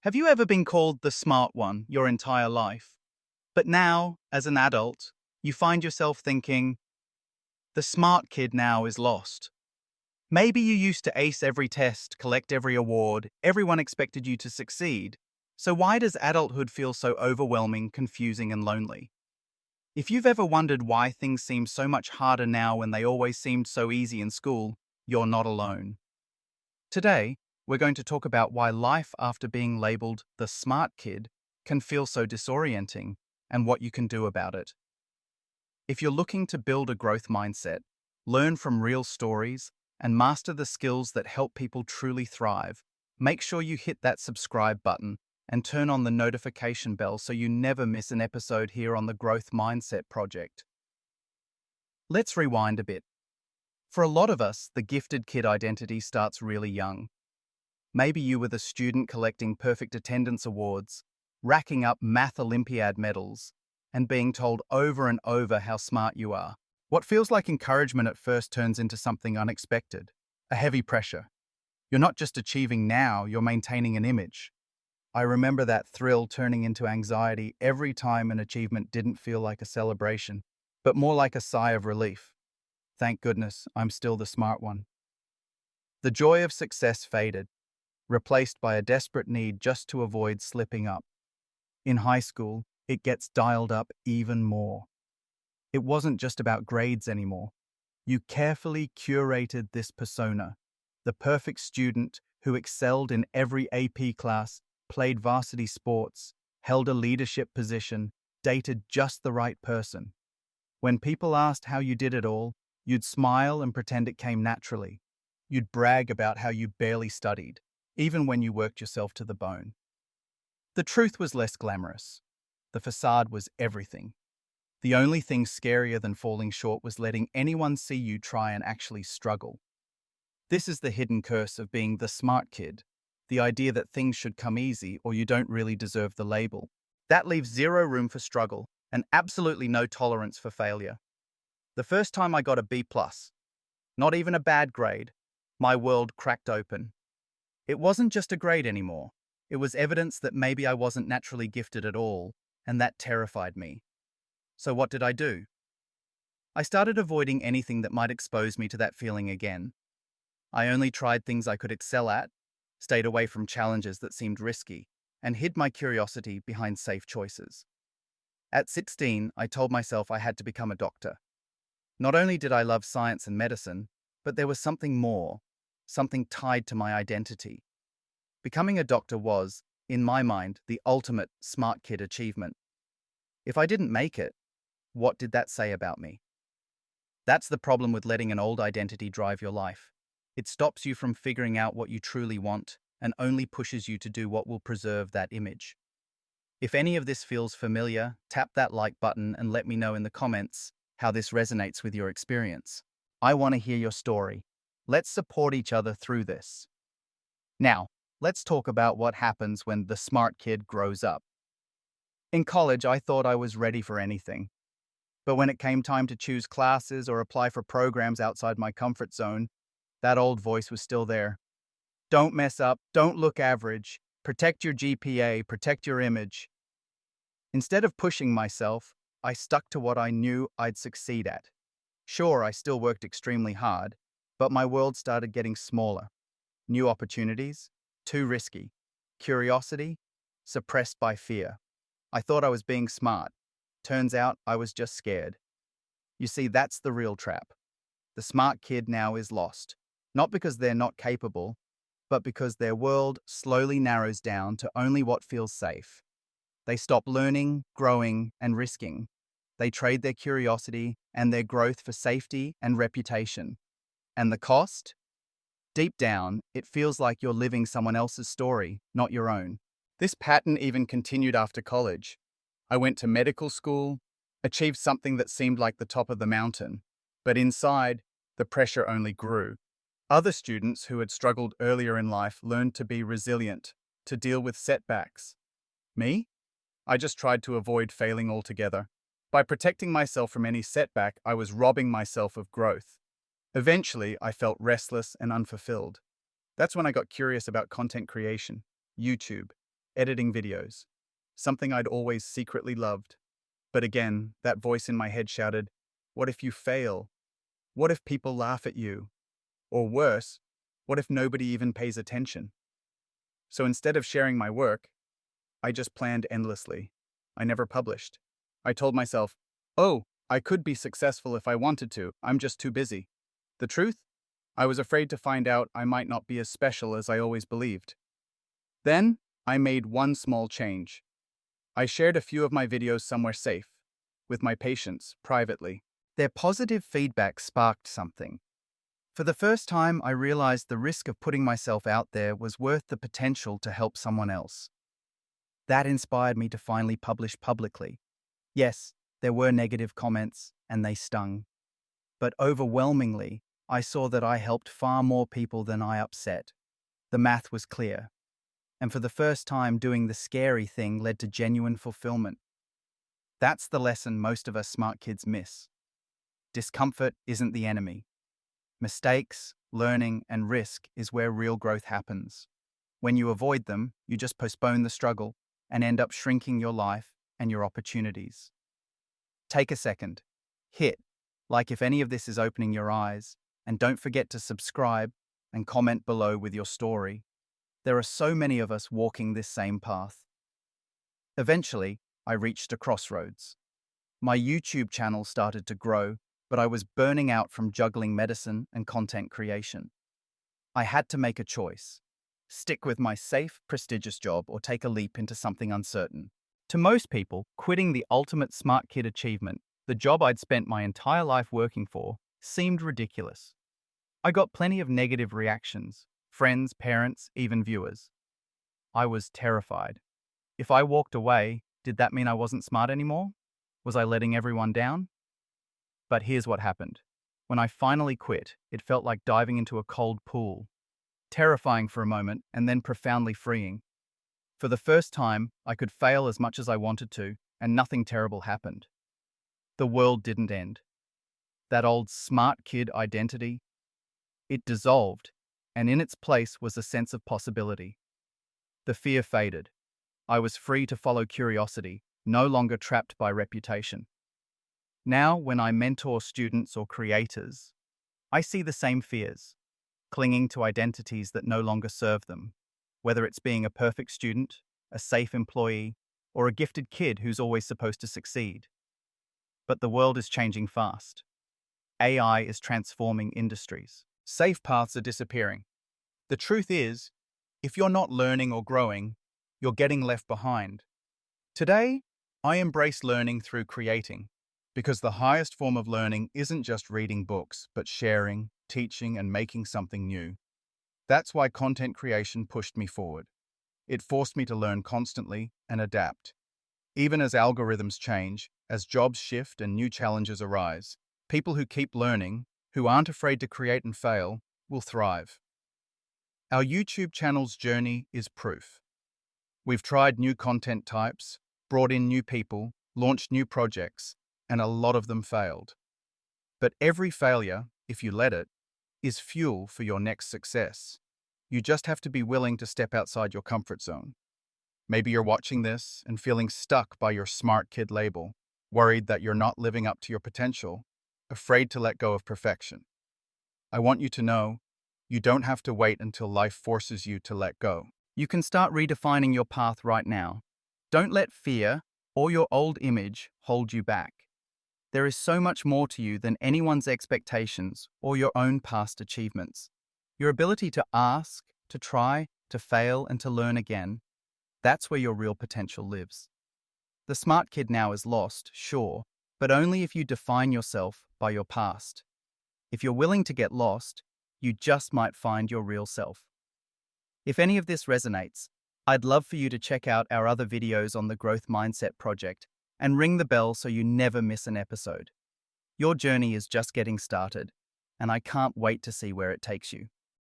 Have you ever been called the smart one your entire life? But now, as an adult, you find yourself thinking, the smart kid now is lost. Maybe you used to ace every test, collect every award, everyone expected you to succeed. So why does adulthood feel so overwhelming, confusing, and lonely? If you've ever wondered why things seem so much harder now when they always seemed so easy in school, you're not alone. Today, we're going to talk about why life after being labeled the smart kid can feel so disorienting and what you can do about it. If you're looking to build a growth mindset, learn from real stories, and master the skills that help people truly thrive, make sure you hit that subscribe button and turn on the notification bell so you never miss an episode here on the Growth Mindset Project. Let's rewind a bit. For a lot of us, the gifted kid identity starts really young. Maybe you were the student collecting perfect attendance awards, racking up math Olympiad medals, and being told over and over how smart you are. What feels like encouragement at first turns into something unexpected, a heavy pressure. You're not just achieving now, you're maintaining an image. I remember that thrill turning into anxiety every time an achievement didn't feel like a celebration, but more like a sigh of relief. Thank goodness, I'm still the smart one. The joy of success faded, replaced by a desperate need just to avoid slipping up. In high school, it gets dialed up even more. It wasn't just about grades anymore. You carefully curated this persona, the perfect student who excelled in every AP class, played varsity sports, held a leadership position, dated just the right person. When people asked how you did it all, you'd smile and pretend it came naturally. You'd brag about how you barely studied, even when you worked yourself to the bone. The truth was less glamorous. The facade was everything. The only thing scarier than falling short was letting anyone see you try and actually struggle. This is the hidden curse of being the smart kid, the idea that things should come easy or you don't really deserve the label. That leaves zero room for struggle and absolutely no tolerance for failure. The first time I got a B+, not even a bad grade, my world cracked open. It wasn't just a grade anymore. It was evidence that maybe I wasn't naturally gifted at all, and that terrified me. So what did I do? I started avoiding anything that might expose me to that feeling again. I only tried things I could excel at, stayed away from challenges that seemed risky, and hid my curiosity behind safe choices. At 16, I told myself I had to become a doctor. Not only did I love science and medicine, but there was something more, something tied to my identity. Becoming a doctor was, in my mind, the ultimate smart kid achievement. If I didn't make it, what did that say about me? That's the problem with letting an old identity drive your life. It stops you from figuring out what you truly want and only pushes you to do what will preserve that image. If any of this feels familiar, tap that like button and let me know in the comments how this resonates with your experience. I want to hear your story. Let's support each other through this. Now, let's talk about what happens when the smart kid grows up. In college, I thought I was ready for anything. But when it came time to choose classes or apply for programs outside my comfort zone, that old voice was still there. Don't mess up, don't look average, protect your GPA, protect your image. Instead of pushing myself, I stuck to what I knew I'd succeed at. Sure, I still worked extremely hard, but my world started getting smaller. New opportunities, too risky. Curiosity, suppressed by fear. I thought I was being smart. Turns out I was just scared. You see, that's the real trap. The smart kid now is lost. Not because they're not capable, but because their world slowly narrows down to only what feels safe. They stop learning, growing, and risking. They trade their curiosity and their growth for safety and reputation. And the cost? Deep down, it feels like you're living someone else's story, not your own. This pattern even continued after college. I went to medical school, achieved something that seemed like the top of the mountain, but inside, the pressure only grew. Other students who had struggled earlier in life learned to be resilient, to deal with setbacks. Me? I just tried to avoid failing altogether. By protecting myself from any setback, I was robbing myself of growth. Eventually, I felt restless and unfulfilled. That's when I got curious about content creation, YouTube, editing videos, something I'd always secretly loved. But again, that voice in my head shouted, what if you fail? What if people laugh at you? Or worse, what if nobody even pays attention? So instead of sharing my work, I just planned endlessly. I never published. I told myself, oh, I could be successful if I wanted to, I'm just too busy. The truth? I was afraid to find out I might not be as special as I always believed. Then, I made one small change. I shared a few of my videos somewhere safe, with my patients, privately. Their positive feedback sparked something. For the first time, I realized the risk of putting myself out there was worth the potential to help someone else. That inspired me to finally publish publicly. Yes, there were negative comments, and they stung. But overwhelmingly, I saw that I helped far more people than I upset. The math was clear. And for the first time, doing the scary thing led to genuine fulfillment. That's the lesson most of us smart kids miss. Discomfort isn't the enemy. Mistakes, learning, and risk is where real growth happens. When you avoid them, you just postpone the struggle and end up shrinking your life and your opportunities. Take a second. Hit like if any of this is opening your eyes, and don't forget to subscribe and comment below with your story. There are so many of us walking this same path. Eventually, I reached a crossroads. My YouTube channel started to grow, but I was burning out from juggling medicine and content creation. I had to make a choice. Stick with my safe, prestigious job or take a leap into something uncertain. To most people, quitting the ultimate smart kid achievement, the job I'd spent my entire life working for, seemed ridiculous. I got plenty of negative reactions, friends, parents, even viewers. I was terrified. If I walked away, did that mean I wasn't smart anymore? Was I letting everyone down? But here's what happened. When I finally quit, it felt like diving into a cold pool. Terrifying for a moment and then profoundly freeing. For the first time, I could fail as much as I wanted to, and nothing terrible happened. The world didn't end. That old smart kid identity, it dissolved, and in its place was a sense of possibility. The fear faded. I was free to follow curiosity, no longer trapped by reputation. Now, when I mentor students or creators, I see the same fears, clinging to identities that no longer serve them, whether it's being a perfect student, a safe employee, or a gifted kid who's always supposed to succeed. But the world is changing fast. AI is transforming industries. Safe paths are disappearing. The truth is, if you're not learning or growing, you're getting left behind. Today, I embrace learning through creating, because the highest form of learning isn't just reading books, but sharing, teaching, and making something new. That's why content creation pushed me forward. It forced me to learn constantly and adapt. Even as algorithms change, as jobs shift and new challenges arise, people who keep learning, who aren't afraid to create and fail, will thrive. Our YouTube channel's journey is proof. We've tried new content types, brought in new people, launched new projects, and a lot of them failed. But every failure, if you let it, is fuel for your next success. You just have to be willing to step outside your comfort zone. Maybe you're watching this and feeling stuck by your smart kid label, worried that you're not living up to your potential, afraid to let go of perfection. I want you to know, you don't have to wait until life forces you to let go. You can start redefining your path right now. Don't let fear or your old image hold you back. There is so much more to you than anyone's expectations or your own past achievements. Your ability to ask, to try, to fail, and to learn again, that's where your real potential lives. The smart kid now is lost, sure, but only if you define yourself by your past. If you're willing to get lost, you just might find your real self. If any of this resonates, I'd love for you to check out our other videos on the Growth Mindset Project and ring the bell so you never miss an episode. Your journey is just getting started, and I can't wait to see where it takes you.